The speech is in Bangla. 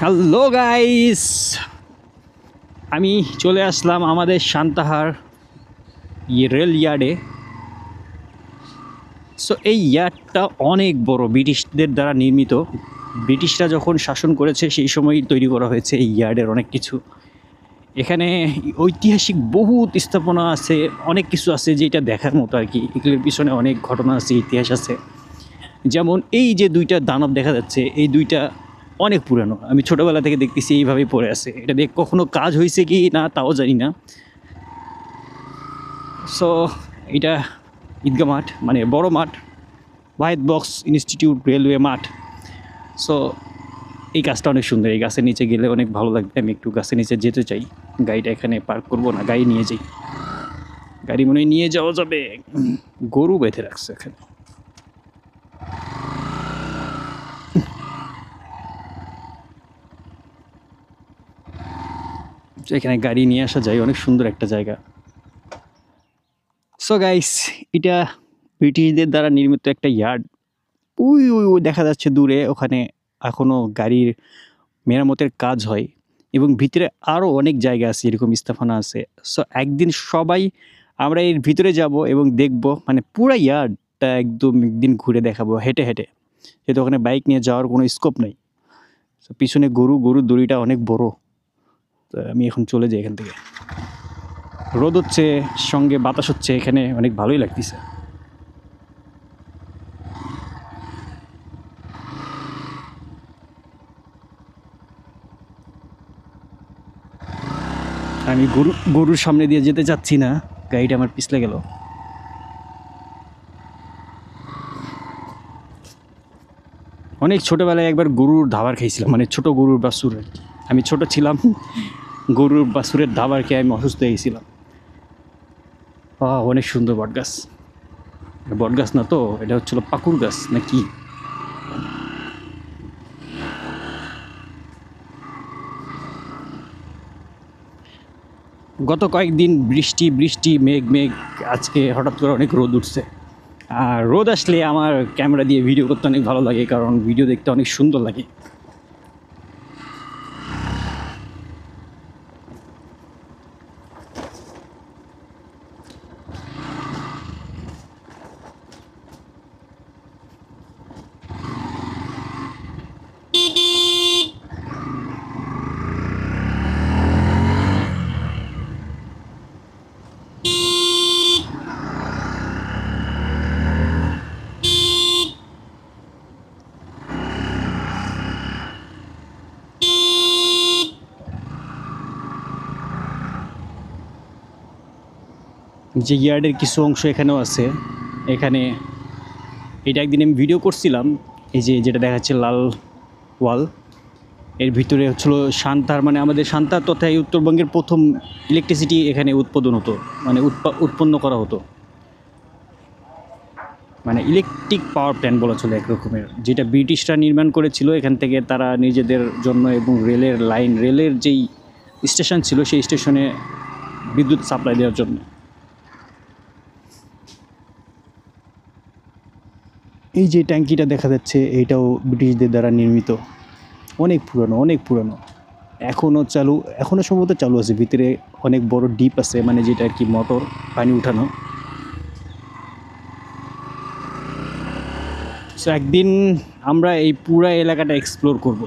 হ্যালো গাইস, আমি চলে আসলাম আমাদের সান্তাহার রেল ইয়ার্ডে। সো এই ইয়ার্ডটা অনেক বড়, ব্রিটিশদের দ্বারা নির্মিত। ব্রিটিশরা যখন শাসন করেছে সেই সময় তৈরি করা হয়েছে এই ইয়ার্ডের অনেক কিছু। এখানে ঐতিহাসিক বহুত স্থাপনা আছে, অনেক কিছু আছে যেটা দেখার মতো আর কি। এগুলোর পিছনে অনেক ঘটনা আছে, ইতিহাস আছে। যেমন এই যে দুইটা দানব দেখা যাচ্ছে, এই দুইটা অনেক পুরানো। আমি ছোটোবেলা থেকে দেখতেছি এইভাবেই পড়ে আছে। এটা দিয়ে কখনো কাজ হয়েছে কি না তাও জানি না। সো এটা ঈদগাহ মাঠ, মানে বড় মাঠ, ওয়াহিদ বক্স ইনস্টিটিউট রেলওয়ে মাঠ। সো এই গাছটা অনেক সুন্দর। এই গাছের নিচে গেলে অনেক ভালো লাগবে। আমি একটু গাছের নিচে যেতে চাই। গাড়িটা এখানে পার্ক করবো না, গাড়ি নিয়ে যাই। গাড়ি মনে হয় নিয়ে যাওয়া যাবে। গরু বেঁধে রাখছে এখানে। এখানে গাড়ি নিয়ে আসা যায়, অনেক সুন্দর একটা জায়গা। সো গাইস, এটা ব্রিটিশদের দ্বারা নির্মিত একটা ইয়ার্ড। ওই ওই ওই দেখা যাচ্ছে দূরে, ওখানে এখনও গাড়ির মেরামতের কাজ হয় এবং ভিতরে আরও অনেক জায়গা আছে, এরকম স্থাপনা আছে। সো একদিন সবাই আমরা এর ভিতরে যাব এবং দেখব, মানে পুরো ইয়ার্ডটা একদম একদিন ঘুরে দেখাবো হেঁটে হেঁটে, যেহেতু ওখানে বাইক নিয়ে যাওয়ার কোনো স্কোপ নেই। সো পিছনে গরুর দড়িটা অনেক বড়। তো আমি এখন চলে যাই এখান থেকে। রোদ হচ্ছে, সঙ্গে বাতাস হচ্ছে, এখানে অনেক ভালোই লাগতেছে। আমি গরুর সামনে দিয়ে যেতে চাচ্ছি না, গাড়িটা আমার পিছলে গেল। অনেক ছোটোবেলায় একবার গরুর ধাবার খাইছিলাম, মানে ছোট গরুর বাছুর। আমি ছোট ছিলাম, গরুর বাছুরের ধাবার খেয়ে আমি অসুস্থ হয়ে গেছিলাম। অনেক সুন্দর বটগাছ। বটগাছ না তো, এটা হচ্ছিল পাকুর গাছ না কি। গত কয়েকদিন বৃষ্টি মেঘ, আজকে হঠাৎ করে অনেক রোদ উঠছে। আর রোদ আসলে আমার ক্যামেরা দিয়ে ভিডিও করতে অনেক ভালো লাগে, কারণ ভিডিও দেখতে অনেক সুন্দর লাগে। যে ইয়ার্ডের কিছু অংশ এখানেও আছে। এখানে এটা একদিন আমি ভিডিও করছিলাম। এই যে যেটা দেখাচ্ছে লাল ওয়াল, এর ভিতরে হচ্ছিল সান্তাহার, মানে আমাদের সান্তাহার তথা এই উত্তরবঙ্গের প্রথম ইলেকট্রিসিটি এখানে উৎপাদন হতো, মানে উৎপন্ন করা হতো। মানে ইলেকট্রিক পাওয়ার প্ল্যান্ট বলা চলে এক রকমের, যেটা ব্রিটিশরা নির্মাণ করেছিল। এখান থেকে তারা নিজেদের জন্য এবং রেলের যেই স্টেশন ছিল সেই স্টেশনে বিদ্যুৎ সাপ্লাই দেওয়ার জন্য। এই যে ট্যাঙ্কিটা দেখা যাচ্ছে, এইটাও ব্রিটিশদের দ্বারা নির্মিত। অনেক পুরনো। এখনও সম্ভবত চালু আছে। ভিতরে অনেক বড় ডিপ আছে, মানে যেটা আর কি মোটর পানি উঠানো। সো একদিন আমরা এই পুরা এলাকাটা এক্সপ্লোর করব।